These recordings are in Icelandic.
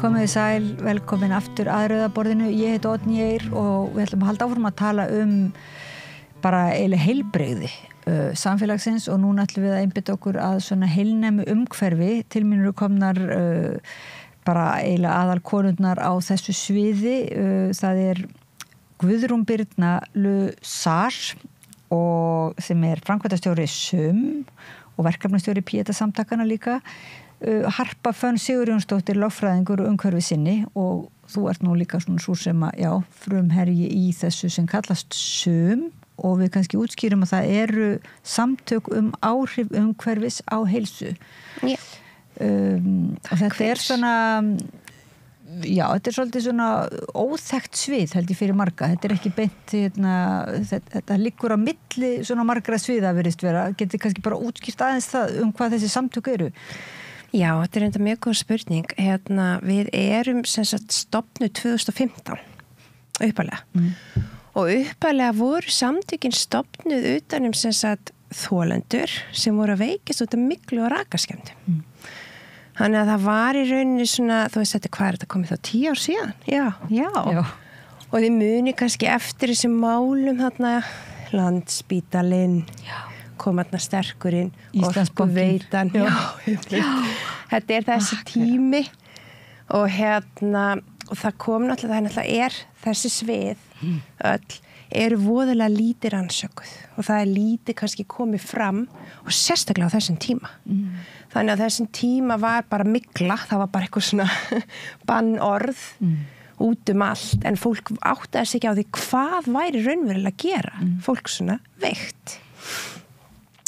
Komið þið sæl, velkomin aftur að Rauðaborðinu. Ég heiti Oddný Eir og við ætlum að halda áfram að tala bara eiginlega heilbrigði samfélagsins og núna ætlum við að einbeita okkur að svona heilnæmu umhverfi. Til mín eru komnar bara eiginlega aðal konurnar á þessu sviði. Það Guðrún Birna Lusar og sem framkvæmdastjóri SUM og verkefnastjóri Pieta-samtakana líka. Harpa Fönn Sigurjónsdóttir lögfræðingur og umhverfisinni og þú ert nú líka svona svo sem að frumherji í þessu sem kallast SUM og við kannski útskýrum að það eru samtök áhrif umhverfis á heilsu. Já. Og þetta svona þetta svolítið svona óþekkt svið held ég fyrir marga. Þetta ekki beint þetta liggur á milli svona margra sviða virðist vera. Getið kannski bara útskýrt aðeins það hvað þessi samtök eru? Já, þetta enda mjög góð spurning. Við erum sem sagt stofnuð 2015 uppalega. Og uppalega voru samtökin stofnuð utanum sem sagt þolendur sem voru að veikist út af myglu og rakaskemmdum. Þannig að það var í rauninni svona, þú veist þetta, hvað þetta komið þá 10 ár síðan? Já. Og þið muni kannski eftir þessum málum þarna Landspítalinn, komaðna sterkurinn, Orkuveitan. Þetta þessi tími og og það kom náttúrulega, það þessi svið öll eru voðalega lítið rannsökuð og það lítið kannski komið fram og sérstaklega á þessum tíma. Þannig að þessum tíma var bara mygla, það var bara eitthvað svona bannorð út allt en fólk áttaði sig ekki á því hvað væri raunverulega að gera. Fólk svona veikt.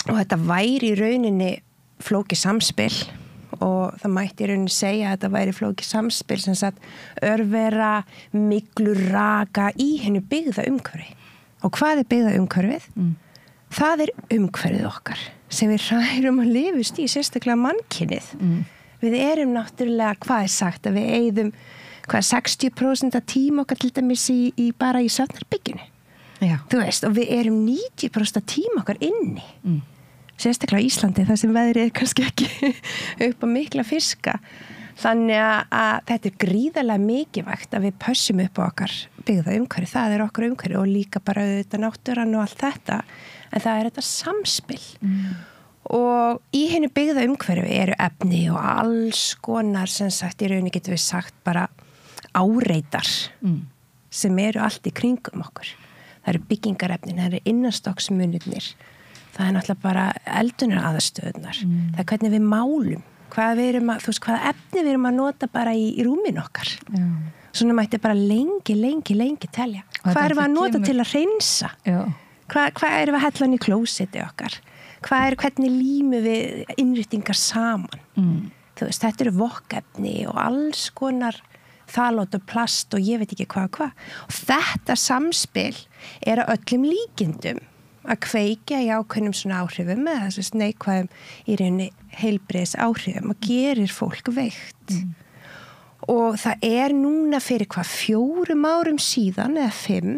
Og þetta væri í rauninni flókið samspil og það mætti í rauninni segja að þetta væri flókið samspil sem sagt örvera, myglu, raka í hennu byggða umhverfi. Og hvað byggða umhverfið? Það umhverfið okkar sem við hrærum að lifust í, sérstaklega mannkynið. Við erum náttúrulega, hvað sagt, að við eyðum 60% af tíma okkar til dæmis bara í svefnherberginu. Þú veist, og við erum 90% af tíma okkar inni. Sérstaklega á Íslandi, þar sem veðrið kannski ekki upp á mikla fiska. Þannig að þetta gríðarlega mikilvægt að við pössum upp á okkar byggða umhverfi. Það okkar umhverfi og líka bara auðvitað náttúran og allt þetta. En það þetta samspil. Og í henni byggða umhverfi eru efni og alls konar sem sagt, í rauninni getum við sagt bara áreitar sem eru allt í kringum okkur. Það byggingarefnin, það innanstokksmunirnir. Það náttúrulega bara eldunaraðstöðunar. Það hvernig við málum, hvað efni við erum að nota bara í rúmin okkar. Svona mætti bara lengi telja. Hvað erum við að nota til að hreinsa? Hvað erum við að hella inn í klósetti okkar? Hvernig límum við innréttingar saman? Þú veist, þetta eru vokkefni og alls konar þalót og plast og ég veit ekki hvað. Og þetta samspil að öllum líkindum að kveikja í ákveðnum svona áhrifum eða þessu neikvæðum í rauninni heilbrigðis áhrifum og gerir fólk veikt. Og það núna fyrir 4 árum síðan eða 5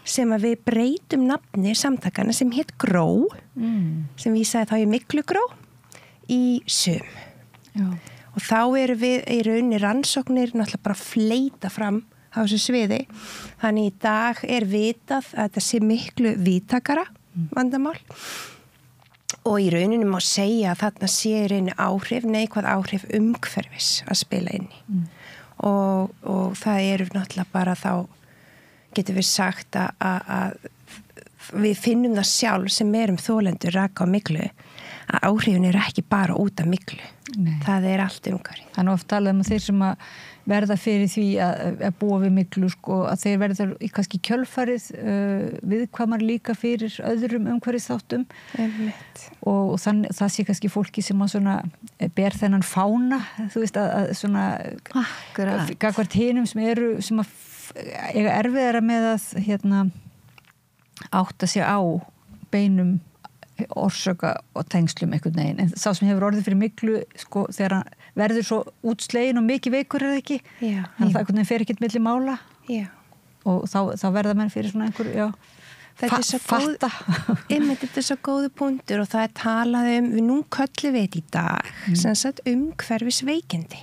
sem að við breytum nafni samtakana sem hét GRÓ sem vísaði þá í Myglugró í SUM. Og þá erum við í rauninni rannsóknir náttúrulega bara að fleyta fram á þessu sviði. Þannig í dag vitað að þetta sé miklu víðtækara vandamál og í rauninni má segja að þarna sé í rauninni áhrif, neikvæð áhrif umhverfis að spila inn í og það eru náttúrulega bara þá getum við sagt að við finnum það sjálf sem erum þolendur raka á myglu að áhrifin ekki bara út af myglu. Það allt umhverfi. Það oft talað þeir sem að verða fyrir því að búa við myglu að þeir verða í kannski kjölfarið viðkvæmar líka fyrir öðrum umhverfisþáttum og það sé kannski fólki sem að svona ber þennan fána þú veist að svona gagnvart hinum sem að eiga erfiðara með að átta sig á beinum orsöka og tengslum einhvern veginn. En sá sem hefur orðið fyrir myglu þegar hann verður svo útslegin og mikið veikur ekki. Þannig að það einhvern veginn fer ekkert milli mála. Og þá verða menn fyrir svona einhver, fatta. Þetta svo góðu punktur og það talað við nú köllum við í dag sem sagt umhverfisveikindi.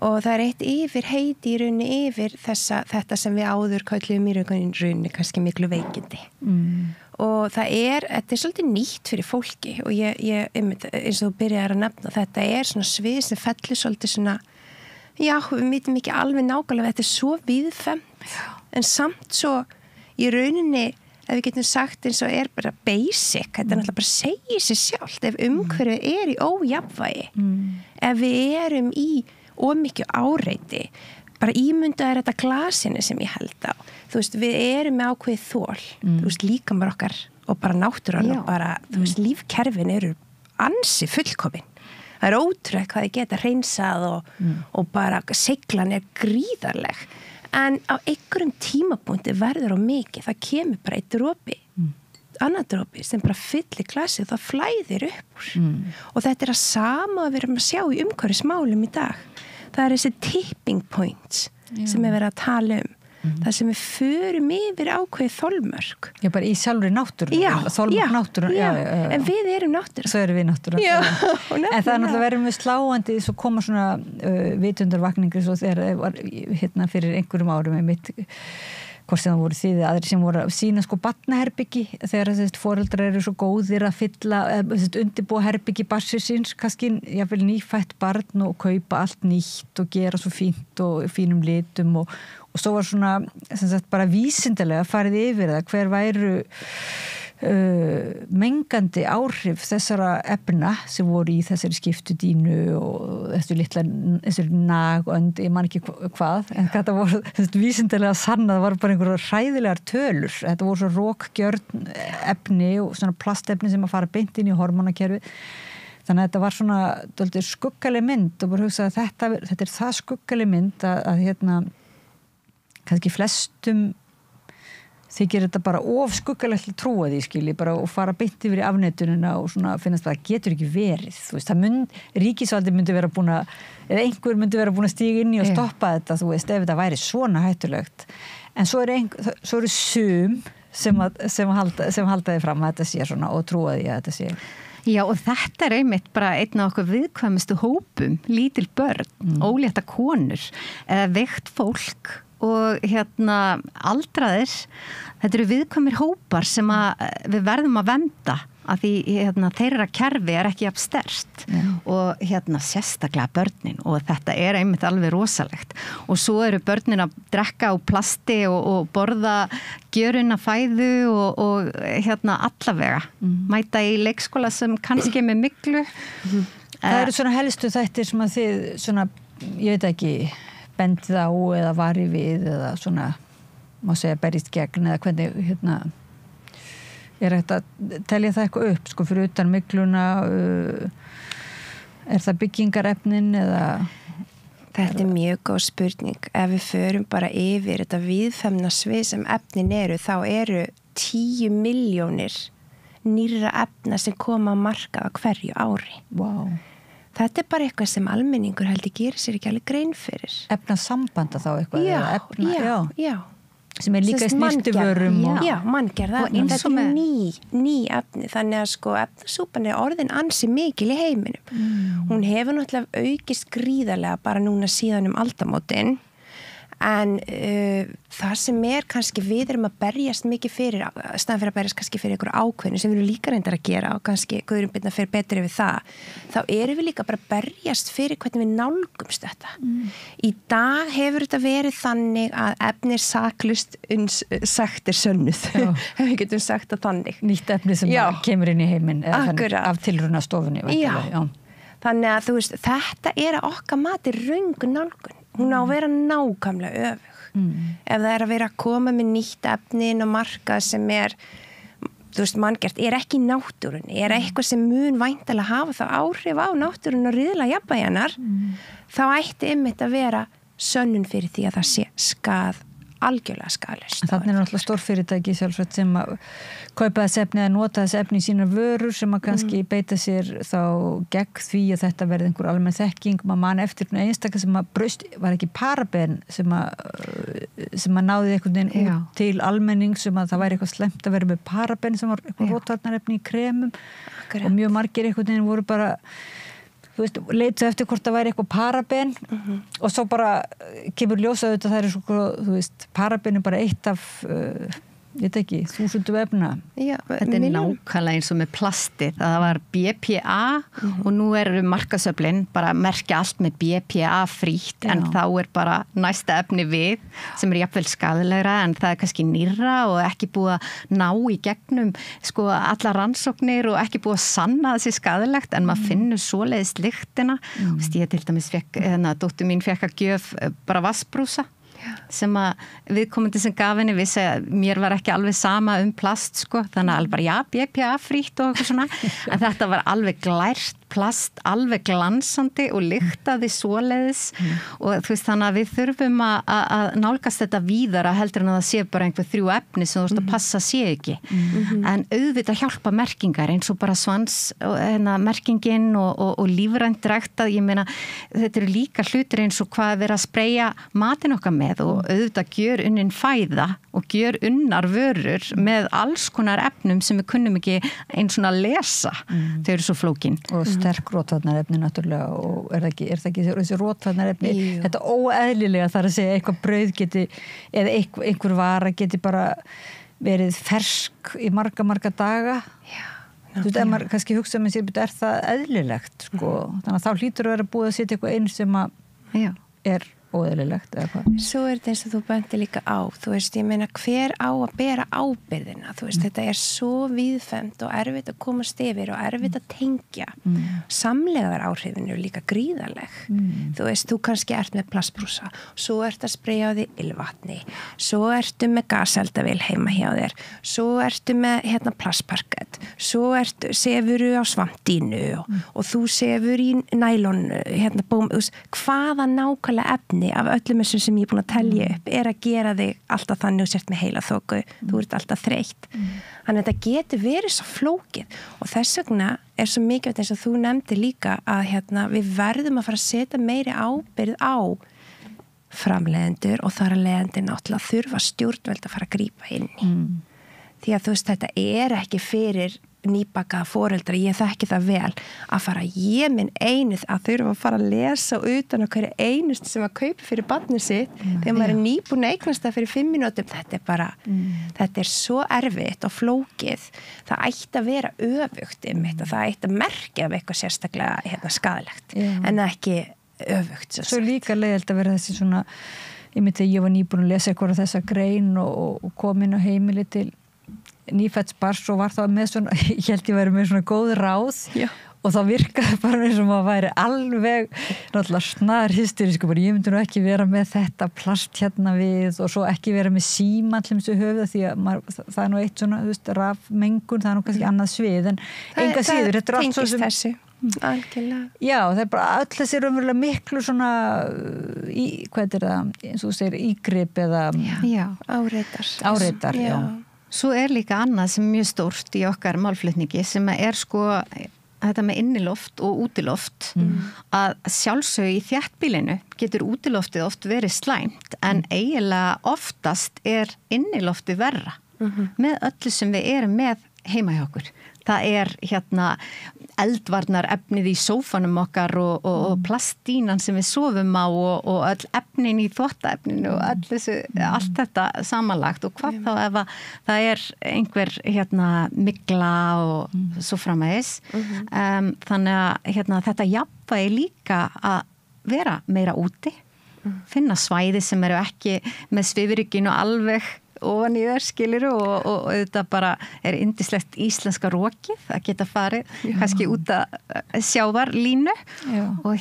og það eitt yfir heiti í rauninni yfir þetta sem við áður kallum í rauninni kannski miklu veikindi og þetta er svolítið nýtt fyrir fólki og ég eins og þú byrjar að nefna þetta svona svið sem fellur svolítið svona já, við vitum ekki alveg nákvæmlega þetta svo víðfemt en samt svo í rauninni ef við getum sagt eins og bara basic, þetta náttúrulega bara segir sér sjálft ef umhverfið í ójafnvægi ef við erum í ómikið áreiti bara ímyndaður þetta glasinu sem ég held á þú veist, við erum með ákveðið þol þú veist, líkamar okkar og bara náttúran og bara, þú veist, lífkerfin eru ansi fullkomin það ótrúlega hvað þið geta hreinsað og bara siglan gríðarleg en á einhverjum tímapunkti verður á mikið, það kemur bara eitt dropi, annar dropi sem bara fyllir glasið, það flæðir upp úr og þetta að sama að við erum að sjá í umhverfismálum í dag það þessi tipping points sem verið að tala það sem við förum yfir ákveðið þolmörk bara í sjálfri náttúrunni þolmörk náttúrunni en við erum náttúrunni svo erum við náttúrunni en það náttúrulega verðum við sláandi svo koma svona vitundarvakningur svo þegar var fyrir einhverjum árum mitt hvort sem það voru þið aðrir sem voru að sína sko barnaherbyggi þegar foreldrar eru svo góðir að fylla undirbúa herbyggi barnsins síns kannski jafnvel nýfætt barn og kaupa allt nýtt og gera svo fínt og fínum litum og svo var svona bara vísindalega farið yfir það hver væru mengandi áhrif þessara efna sem voru í þessari skiptudínu og þessu nagönd, ég man ekki hvað en þetta voru vísindalega sanna, það var bara einhverjar hræðilegar tölur þetta voru svo rókgjörn efni og svona plastefni sem að fara beint inn í hormónakerfi þannig að þetta var svona dálítið skuggaleg mynd og bara hugsa að þetta það skuggaleg mynd að kannski flestum þykir þetta bara of skuggalegt að trúa því skilji bara og fara beint yfir í afnetununa og svona finnast það getur ekki verið þú veist, ríkisvaldi myndi vera búin að eða einhver myndi vera búin að stíga inn í og stoppa þetta þú veist, ef þetta væri svona hættulegt en svo eru sum sem halda þið fram að þetta sé svona og trúa því að þetta sé Já og þetta einmitt bara einn af okkur viðkvæmustu hópum lítil börn, ólétta konur eða veikt fólk og aldraðir þetta eru viðkvæmir hópar sem að við verðum að vernda af því þeirra kerfi ekki jafn sterkt og sérstaklega börnin og þetta einmitt alveg rosalegt og svo eru börnin að drekka á plasti og borða gjörunna fæðu og allavega mæta í leikskóla sem kannski með myglu Það eru svona helstu þættir sem að þið svona, ég veit ekki bendið á eða vari við eða svona, má segja berist gegn eða hvernig hægt að telja það eitthvað upp sko fyrir utan mygluna það byggingarefnin eða Þetta mjög góð spurning ef við förum bara yfir þetta viðfemna svið sem efnin þá eru 10 milljónir nýrra efna sem koma að marka á hverju ári Wow Þetta bara eitthvað sem almenningur heldur gerir sér ekki alveg grein fyrir. Efnasambanda þá eitthvað? Já. Sem líka í snyrtivörum. Já, manngerða. Þetta ný efni. Þannig að sko efnasúpan orðin ansi mikil í heiminum. Hún hefur náttúrulega aukist gríðarlega bara núna síðan aldamótin. En það sem kannski við erum að berjast mikið fyrir, staðan fyrir að berjast kannski fyrir einhverju ákveðinu sem við erum líka reyndar að gera og kannski Guðrún Birna fer betur yfir það, þá erum við líka bara að berjast fyrir hvernig við nálgumst þetta. Í dag hefur þetta verið þannig að efni saklaust sagt sönnuð, ef við getum sagt það þannig. Nýtt efni sem kemur inn í heiminn af tilraunastofunni. Já. Þannig að þú veist, þetta að okkar mati röng nálgun. Hún á að vera nákvæmlega öfug. Ef það að vera að koma með nýtt efni inn á markað sem þú veist, manngert, ekki í náttúrunni, eitthvað sem mun væntanlega hafa það áhrif á náttúrunni og riðla jafnvægjannar, þá ætti einmitt að vera sönnun fyrir því að það sé algjörlega skaðlaust. Þannig náttúrulega stórfyrirtæki sjálfsagt sem að kaupa þessi efni eða nota þessi efni í sínar vörur sem að kannski beita sér þá gegn því að þetta verði einhver almenn þekking, maður man eftir einstaklega sem að braust, var ekki paraben sem að náði einhvern veginn út til almenning sem að það væri eitthvað slemt að vera með paraben sem var eitthvað rótvarnarefni í kremum og mjög margir einhvern veginn voru bara þú veist, leituðu eftir hvort það væri eitthvað paraben og svo bara kemur ljósa auðvitað það sko, þú veist, paraben bara eitt af ég veit ekki, 1000 efna. Já, þetta nákvæmlega eins og með plastið, það var BPA og nú eru markasöflin bara að merkja allt með BPA frítt en þá bara næsta efni við sem jafnvel skaðilegra en það kannski nýrra og ekki búið að ná í gegnum sko alla rannsóknir og ekki búið að sanna þessi skaðilegt en maður finnur svoleiðis lyktina. Ég til dæmis dóttir mín fekk að gjöf bara vassbrúsa sem að viðkomandi sem gaf henni vissi að mér var ekki alveg sama plast sko, þannig að alveg bara BPA frítt og eitthvað svona, en þetta var alveg glært plast, alveg glansandi og lyktaði svoleiðis og þú veist þannig að við þurfum að nálgast þetta víðara heldur en að það sé bara einhver 3 efni sem þú veist að passa sé ekki en auðvitað hjálpa merkingar eins og bara merkingin og lífrænt ræktað, ég meina þetta eru líka hlutir eins og hvað vera að spreyja matin okkar með og auðvitað gjör unnin fæða og gjör unnar vörur með alls konar efnum sem við kunnum ekki eins og að lesa þau eru svo flókin og sterk rótvarnarefni náttúrulega og er það ekki þessi rótvarnarefni þetta óeðlilega þar að segja eitthvað brauð geti eða einhver vara geti bara verið fersk í marga daga þú veist, ef maður kannski hugsa með sér er það eðlilegt sko þannig að þá hlýtur að vera búið að setja eitthvað einn sem að er óeðlilegt eða hvað. Svo þetta eins og þú benti líka á, þú veist, ég meina hver á að bera ábyrðina, þú veist, þetta svo víðfemt og erfitt að komast yfir og erfitt að tengja. Samlegar áhrifin eru líka gríðarleg. Þú veist, þú kannski ert með plastbrúsa, svo ert að spreyja á því ylvatni, svo ertu með gaseldavél heima hjá þér, svo ertu með plastparkett, svo sefuru á svampdínu og þú sefur í nælon, bóm, hvaða nákvæmlega efni af öllum þessum sem ég er búin að telja upp að gera þig alltaf þannig og sért með heila þoku, þú ert alltaf þreytt þannig að þetta getur verið svo flókið og þess vegna svo mikilvægt eins og þú nefndi líka að við verðum að fara að setja meiri ábyrgð á framleiðendur og þar að leiðandi náttúrulega þurfa stjórnvöld að fara að grípa inn í því að þú veist þetta ekki fyrir nýbakaða foreldra, ég þekki það vel að fara minn einuð að þurfa að fara að lesa utan á hverju einust sem að kaupa fyrir barnið sitt þegar maður nýbúin að eignast það fyrir 5 mínútum þetta bara, þetta svo erfitt og flókið, það ætti að vera öfugt og það ætti að merkja af eitthvað sérstaklega skaðlegt en ekki öfugt Svo líka leiðilegt að vera þessi svona ég var nýbúin að lesa eitthvað af þessa grein og kom inn á heimili til nýfætts barns og var þá með svona ég held ég væri með svona góð ráð og þá virkaði bara eins og maður væri alveg náttúrulega snar hysterísku bara ég myndi nú ekki vera með þetta plast við og svo ekki vera með síma til þessu höfuð því að það nú eitt svona, þú veist, rafmengun það nú kannski annað svið en enga síður þetta allt svo sem þessu algjörlega. Já, það bara öll þessi raunverulega miklu svona hvað það, eins og þú segir ígrip eða áreitar já. Svo líka annað sem mjög stórt í okkar málflutningi sem sko þetta með inniloft og útiloft að sjálfsög í þéttbýlinu getur útiloftið oft verið slæmt en eiginlega oftast inniloftið verra með öllu sem við erum með heima hjá okkur. Það eldvarnar efnið í sófanum okkar og plastínan sem við sofum á og öll efnin í þvottaefninu og allt þetta samanlagt og hvað þá ef það einhver mygla og svo framvegis. Þannig að þetta jafnvægi líka að vera meira úti, finna svæði sem eru ekki með svifrykinu alveg ofan í þær skilur og auðvitað bara yndislegt íslenska rokið að geta farið kannski út að sjávarlínu og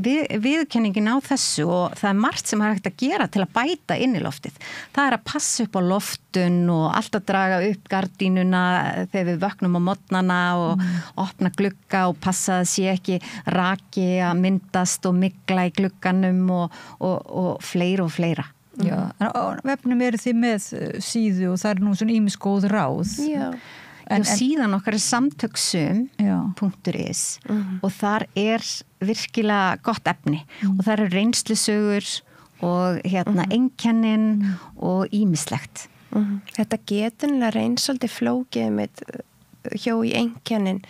viðurkenningin á þessu og það margt sem hægt að gera til að bæta inniloftið. Það að passa upp á loftun og alltaf draga upp gardínuna þegar við vöknum á morgnana og opna glugga og passa að sé ekki raki að myndast og mygla í glugganum og fleira. Já, en vefnum þið með síðu og það nú svona ýmis góð ráð. Já. En síðan okkar samtöksum.is og þar virkilega gott efni og þar reynslusögur og einkennin og ýmislegt. Þetta getur reynst svolítið flókið með hjó í einkennin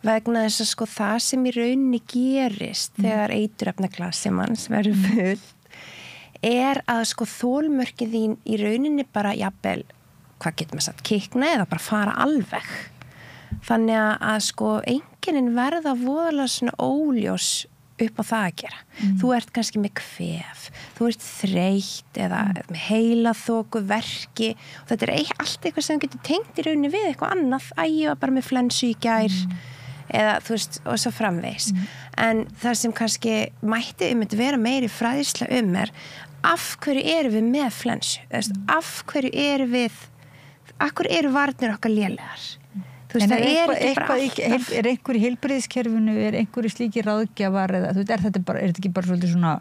vegna þess að sko það sem í rauninni gerist þegar eiturefnaglasi manns verður fullt að sko þolmörkið þín í rauninni bara jafnvel, hvað getur maður sagt, kikna eða bara fara alveg. Þannig að sko einkennin verða voðalega svona óljós upp á það að gera. Þú ert kannski með kvef, þú ert þreytt eða með heilaþoku, verki og þetta allt eitthvað sem getur tengt í rauninni við eitthvað annað. Ég var bara með flensu í gær eða þú veist, og svo framvegis. En það sem kannski mætti vera meiri fræðsla af hverju erum við með flensu? Af hverju eru varnir okkar lélegar? Þú veist, er einhver í heilbrigðiskerfinu, er einhver í slíki ráðgjafar eða, þú veist, er þetta ekki bara svolítið svona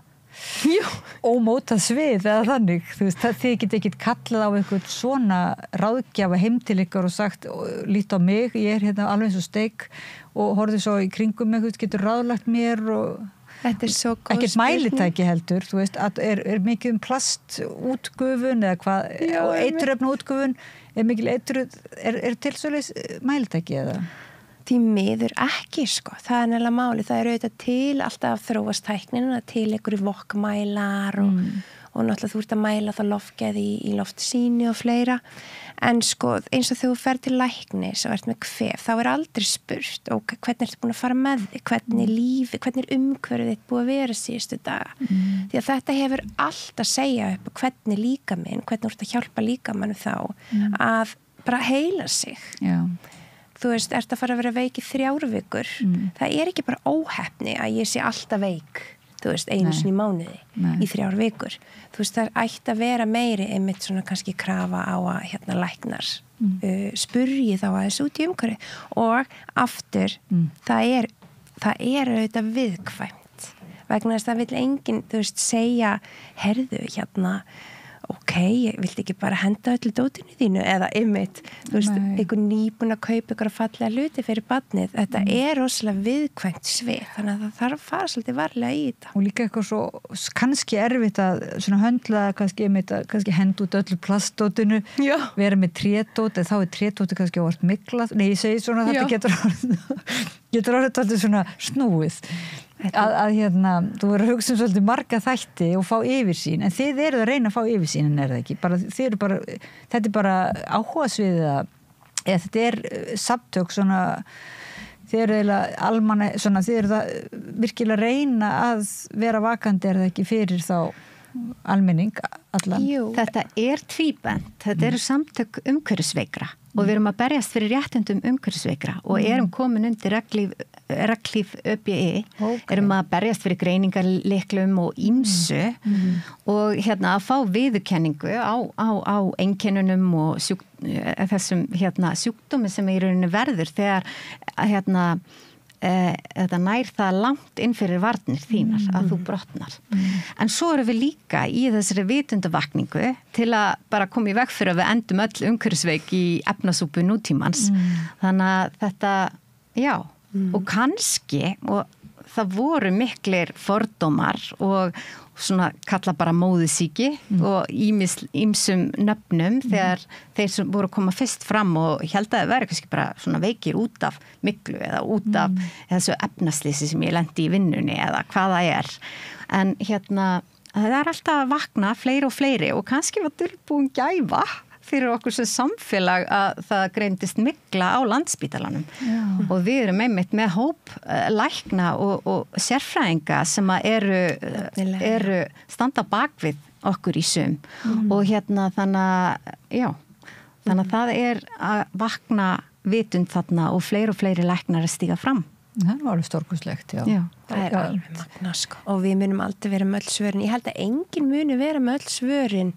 ómótað svið eða þannig, þú veist, þið getið kallað á einhvern svona ráðgjafa heim til ykkur og sagt, lít á mig, ég er hérna alveg eins og steik og horfið svo í kringum mig, getur ráðlagt mér og þetta svo góð ekkert mælitæki heldur, þú veist, er mikið plastútgufun eða hvað, og eiturefna útgufun mikil eitruð, til svoleiðis mælitæki eða? Því miður ekki, sko. Það nefnilega máli. Það auðvitað til alltaf að þróast tæknina, til einhverju vokkmælar og náttúrulega þú ert að mæla það loftgæði í loftsýni og fleira. En sko, eins og þegar þú fer til læknis og ert með kvef, þá aldrei spurt, hvernig ertu búin að fara með þig, hvernig umhverfið þitt búið að vera síðustu daga. Því að þetta hefur allt að segja upp hvernig líkaminn, hvernig þú ert að hjálpa líkamannu þá að bara heila sig. Já. Þú veist, ert að fara að vera veik í 3 vikur. Það ekki bara óheppni að ég sé alltaf veik, þú veist, einu sinni í mánuði í 3 vikur. Þú veist, það ætti að vera meiri einmitt svona kannski krafa á að læknar spurji þá aðeins út í umhverfi og aftur, það auðvitað viðkvæmt vegna þess að það vill enginn, þú veist, segja herðu, ég vildi ekki bara henda öllu dótinu þínu eða einmitt, þú veist, einhver nýbúin að kaupa einhverja fallega hluti fyrir barnið. Þetta rosalega viðkvæmt svið, þannig að það þarf að fara svolítið varlega í þetta. Og líka eitthvað svo kannski erfitt að svona höndla kannski henda út öllu plastdótinu, vera með trédót, eða þá trédóti kannski óvart miklað. Nei, ég segi svona að þetta getur orðið alltaf svona snúið. Þú verður að hugsa svolítið marga þætti og fá yfirsýn, en þið eruð að reyna að fá yfirsýn, en það ekki? Þetta bara áhugasviðið eða þetta samtök svona, þið eru eiginlega almanna, svona, þið eru það virkilega að reyna að vera vakandi, það ekki fyrir þá almenning allan? Jú. Þetta tvíbent, þetta eru samtök umhverfisveikra og við erum að berjast fyrir réttindum umhverfisveikra og erum komin undir reglíf ÖBI, erum að berjast fyrir greiningarlyklum og ýmsu og að fá viðurkenningu á einkennunum og þessum sjúkdómi sem í rauninni verður þegar þetta nær það langt inn fyrir varnir þínar að þú brotnar. En svo erum við líka í þessari vitundavakningu til að bara koma í veg fyrir að við endum öll umhverfisveik í efnasúpu nútímans. Þannig að þetta, og kannski, og það voru miklir fordómar og svona kalla bara móðusýki og ýmsum nöfnum þegar þeir sem voru að koma fyrst fram og held að það væri kannski bara svona veikir út af myglu eða út af þessu efnaslýsi sem ég lendi í vinnunni eða hvað það en það alltaf að vakna fleiri og fleiri og kannski var dulbúin gæfa fyrir okkur sem samfélag að það greindist mygla á Landspítalanum og við erum einmitt með hóp lækna og sérfræðinga sem eru standa bakvið okkur í sum og þannig að það að vakna vitund þarna og fleiri læknar að stíga fram. Það var alveg stórkostlegt, já. Það alveg magna, sko. Og við munum aldrei vera með öll svörin. Ég held að enginn muni vera með öll svörin.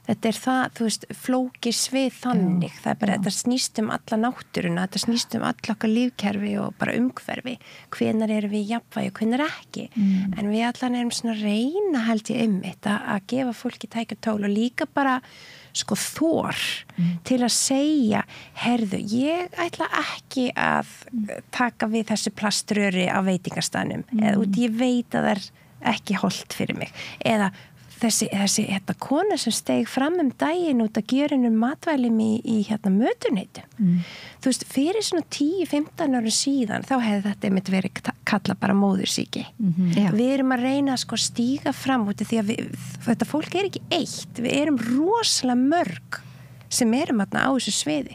Þetta það, þú veist, flókið svið þannig. Það bara, þetta snýst alla náttúruna, þetta snýst alla okkar lífkerfi og bara umhverfi. Hvenær erum við í jafnvægi og hvenær ekki. En við allan erum svona reyna held ég þetta að gefa fólki tækja tól og líka bara sko þor til að segja, herðu, ég ætla ekki að taka við þessu plaströri á veitingastanum eða út ég veit að það ekki holdt fyrir mig eða þessi kona sem steig fram daginn út að gjörinu matvælum í mötuneytum. Þú veist, fyrir svona 10-15 ára síðan, þá hefði þetta einmitt verið kalla bara móðursýki. Við erum að reyna að sko stíga fram út því að þetta fólk ekki eitt. Við erum rosalega mörg sem erum þarna á þessu sviði.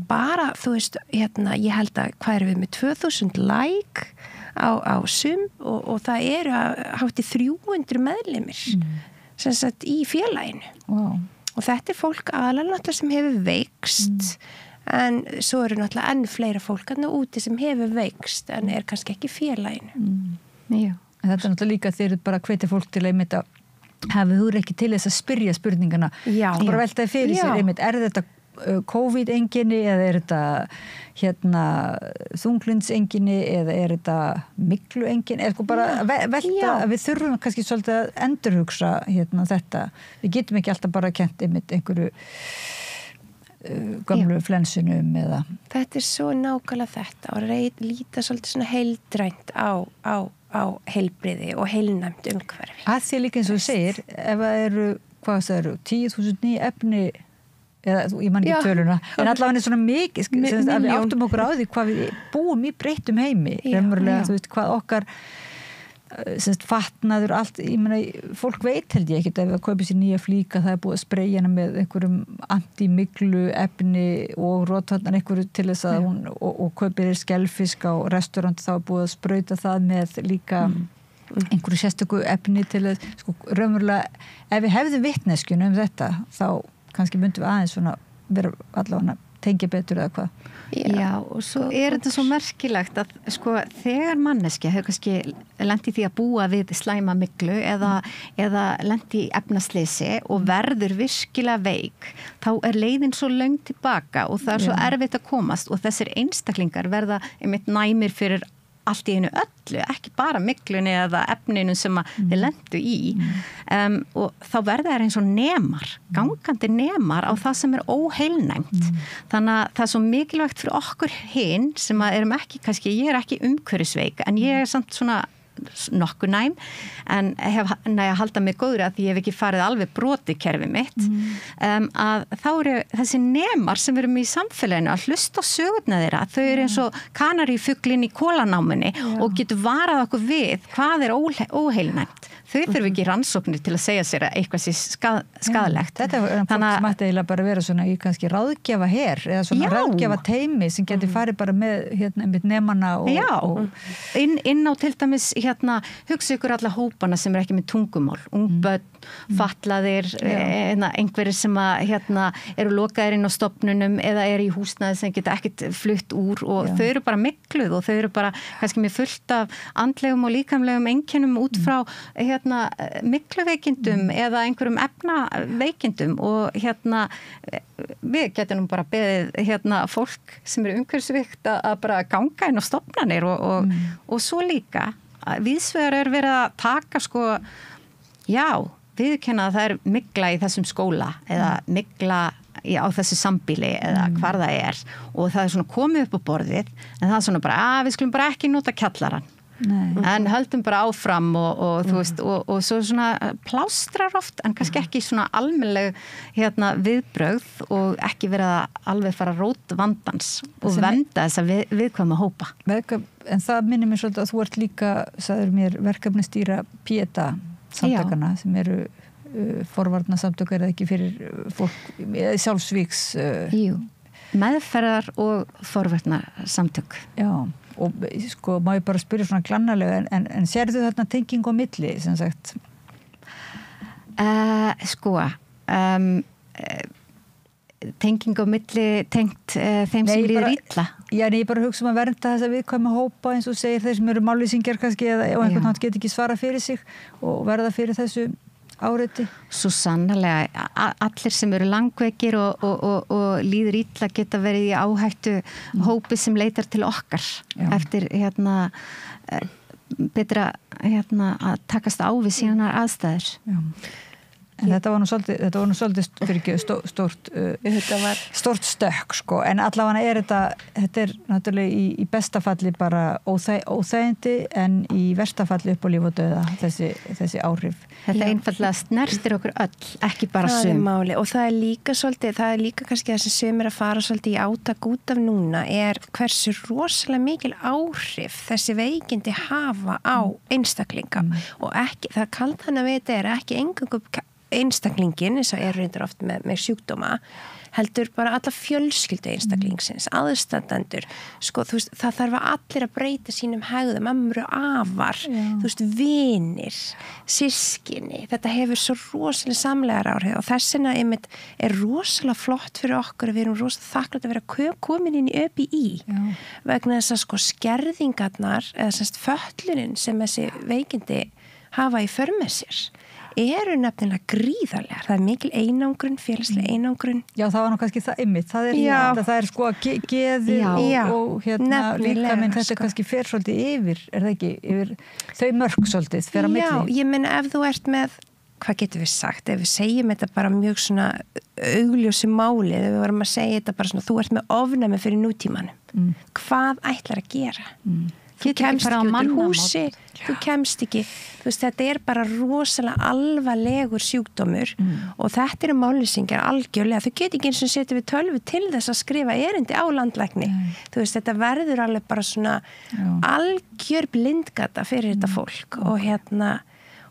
Bara, þú veist, ég held að hvað erum við með 2000 like á sum og það eru hátt í 300 meðlimir sem sagt í félaginu. Wow. Og þetta fólk aðalega náttúrulega sem hefur veikst en svo eru náttúrulega enn fleira fólk þarna úti sem hefur veikst en kannski ekki í félaginu. Já. En þetta náttúrulega líka þeir eru bara hvetja fólk til einmitt að hafið þú ekki til þess að spyrja spurningana og bara veltaði fyrir sér einmitt, þetta COVID-einkenni eða þetta þunglindsenginni eða þetta mygluenginni eða sko bara velta að við þurfum kannski svolítið að endurhugsa þetta. Við getum ekki alltaf bara kennt einmitt einhverju gömlu flensunum eða. Þetta svo nákvæmlega þetta og líta svolítið svona heildrænt á heilbrigði og heilnæmt umhverfi. Að því líka eins og þú segir, ef það eru, hvað það eru, 10.000 ný efni eða ég man ekki töluna, en allavega er svona mikið, að við áttum okkur á því hvað við búum í breyttum heimi, raunverulega, þú veist, hvað okkar fatnaður, allt, ég meina, fólk veit held ég ekkert ef það kaupir sér nýja flíka, það búið að spreyja hana með einhverjum anti-myglu efni og rótvarnar einhverju til þess að hún, og kaupir þér skelfisk á restaurant, þá búið að sprauta það með líka einhverju sérstöku efni til að, sko, raunverulega, ef við hefðum vitneskjun þetta, þá kannski myndum við aðeins svona vera allavega tengja betur eða hvað. Já, og svo þetta svo merkilegt að sko þegar manneskja hefur kannski lent í því að búa við slæma myglu eða lent í efnasleysi og verður virkilega veik, þá leiðin svo löng tilbaka og það svo erfitt að komast og þessir einstaklingar verða einmitt næmir fyrir allt í einu öllu, ekki bara myglunni eða efninu sem þeir lentu í og þá verða þeir eins og nemar, gangandi nemar á það sem óheilnæmt. Þannig að það svo mikilvægt fyrir okkur hinn sem erum ekki, kannski ég ekki umhverfisveik en ég samt svona nokkuð næm en hef að halda mig góður að ég hef ekki farið alveg brotið kerfið mitt að þá eru þessi nemar sem erum í samfélaginu að hlusta á sögurnar þeirra, þau eru eins og kanarífuglinn í kólanámunni og getur varað okkur við hvað óheilnæmt. Þau þurfi ekki rannsóknir til að segja sér að eitthvað sé skaðlegt. Þetta er fólk sem ætti eiginlega bara vera svona í kannski ráðgjafa her eða svona ráðgjafa teimi sem getur farið bara með nemana og inn á til dæmis hugsa ykkur alla hópana sem ekki með tungumál, ungbönn, fatlaðir, einhverjir sem eru lokaðir inn á stofnunum eða eru í húsnæði sem geta ekkert flutt úr og þau eru bara mikluð og þau eru bara kannski með fullt af andlegum og líkamlegum einkennum út frá mikluveikindum eða einhverjum efnaveikindum og við getum bara beðið fólk sem eru umhverfisveikt að bara ganga inn á stofnanir og svo líka víðsvegar verið að taka sko, viðurkenna að það mygla í þessum skóla eða mygla á þessu sambýli eða hvar það og það svona komið upp á borðið en það svona bara, við skulum bara ekki nota kjallarann. En höldum bara áfram og þú veist og svo svona plástrar oft en kannski ekki svona almennileg viðbrögð og ekki verið að alveg fara rót vandans og vernda þessa viðkvæma hópa. En það minnir mér svolítið að þú ert líka, sagður mér, verkefnastýra PETA samtökana sem eru forvarna samtök eða ekki fyrir fólk sjálfsvíks meðferðar og forvarna samtök. Já. Og sko, má ég bara spyrja svona glannalega en sérðu þarna tenging á milli sem sagt? Tenging á milli tengt þeim sem líður illa? Já, ég bara hugsa að vernda þessa viðkvæma hópa eins og segir þeir sem eru mállýsingjar kannski eða einhvern veginn get ekki svara fyrir sig og verða fyrir þessu áreiti. Svo sannarlega, allir sem eru langveikir og líður illa geta verið í áhættu hópi sem leitar til okkar eftir betra að takast á við síðanar aðstæður. En þetta var nú svolítið stórt stökk sko, en allavega þetta er náttúrulega í besta falli bara óþægindi en í versta falli upp á líf og dauða þessi áhrif. Þetta einfallega snertir okkur öll, ekki bara sum. Það er máli og það er líka kannski það sem sumir að fara svolítið í átak út af núna er hversu rosalega mikil áhrif þessi veikindi hafa á einstaklinga og ekki, það kalt hann að vita er ekki eingöngu einstaklingin eins og reyndar oft með sjúkdóma heldur bara alla fjölskyldu einstaklingsins, aðstandendur sko, þú veist, það þarf að allir að breyta sínum hegðum, ömmur og afar þú veist, vinir systkini, þetta hefur svo rosalega samlegar áhrif og þessina einmitt er rosalega flott fyrir okkur við erum rosalega þakklátt að vera komin inn í ÖBI vegna þess að sko skerðingarnar eða semst fötlunin sem þessi veikindi hafa í för með sér eru nefnilega gríðarlegar. Það er mikil einangrun, félagslega einangrun. Já, það var nú kannski það einmitt. Það er sko geðið og líka minn þetta kannski fer svolítið yfir, er það ekki, yfir þau mörk svolítið, fer að milli. Já, ég meina ef þú ert með, hvað getum við sagt, ef við segjum þetta bara mjög svona augljósi máli, ef við varum að segja þetta bara svona, þú ert með ofnæmi fyrir nútímanum. Hvað ætlar að gera? Þú kemst ekki út úr húsi, þú kemst ekki, þú veist, þetta er bara rosalega alvarlegur sjúkdómur og þetta eru mállýsingar algjörlega, þau get ekki eins og setja við tölvu til þess að skrifa erindi á landlækni, þú veist, þetta verður alveg bara svona algjör blindgata fyrir þetta fólk og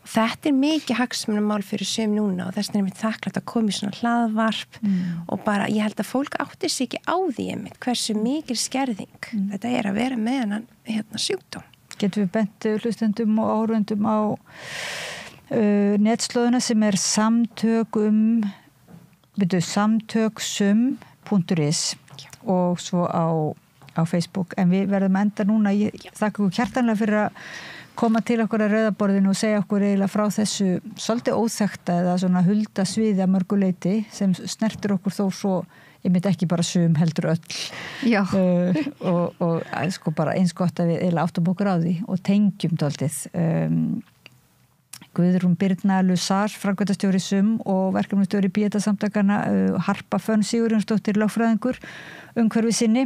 þetta er mikið hagsmunamál fyrir sum núna og þess vegna er mér þakklátt að koma í svona hlaðvarp og bara, ég held að fólk átti sig ekki á því einmitt hversu mikil skerðing þetta er að vera með hennan sjúkdóm. Getum við bent hlustendum og áhorfendum á netslóðina sem er samtöksum.is og svo á Facebook en við verðum enda núna, ég þakka ykkur hjartanlega fyrir að koma til okkur að rauðaborðinu og segja okkur eiginlega frá þessu svolítið óþekkta eða svona hulda sviði að mörguleiti sem snertir okkur þó svo, ég myndi ekki bara sum heldur öll og sko bara eins gott að við eiginlega áttum okkur á því og tengjum dálítið. Guðrún Birna Lusar, framkvæmdastjóri sum og verkefnastjóri BÍETA-samtakana, Harpa Fönn Sigurjónsdóttir lögfræðingur, umhverfi sinni.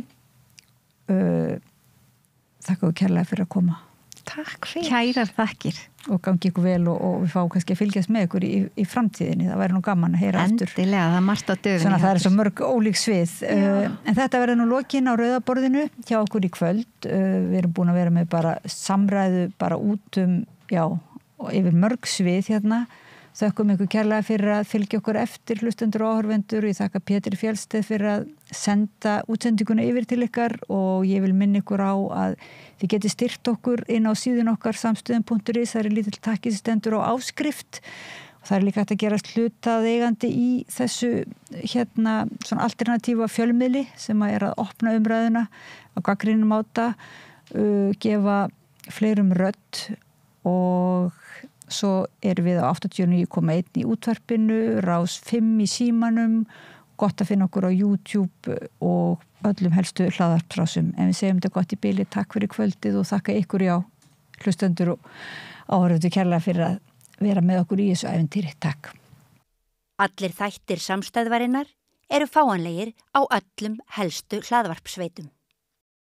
Þakka ykkur kærlega fyrir að koma. Takk fyrir. Kærar þakkir. Og gangi ykkur vel og við fáum kannski að fylgjast með ykkur í framtíðinni. Það væri nú gaman að heyra aftur. Endilega, það er margt á döfinni. Svona það er svo mörg ólík svið. En þetta verður nú lokin á rauðaborðinu hjá okkur í kvöld. Við erum búin að vera með bara samræðu bara út og yfir mörg svið hérna. Þökkum ykkur kærlega fyrir að fylgja okkur eftir hlustendur og áhorfendur. Ég þakka Pétri Fjellsteð fyrir að senda útsendinguna yfir til ykkar og ég vil minna ykkur á að þið geti styrkt okkur inn á síðun okkar samstöðun.is. Það er lítill takki sem stendur á áskrift og það er líka hægt að gerast hlutað eigandi í þessu svona alternatífa fjölmiðli sem er að opna umræðuna á gagnrýnum máta, gefa fleirum rödd og svo erum við á 89,1 í útvarpinu, Rás 5 í símanum, gott að finna okkur á YouTube og öllum helstu hlaðvarpsrásum. En við segjum þetta gott í bili, takk fyrir kvöldið og þakka ykkur hlustendur og áhorfendur kærlega fyrir að vera með okkur í þessu ævintýri. Takk. Allir þættir samstæðvarinnar eru fáanlegir á öllum helstu hlaðvarpsveitum.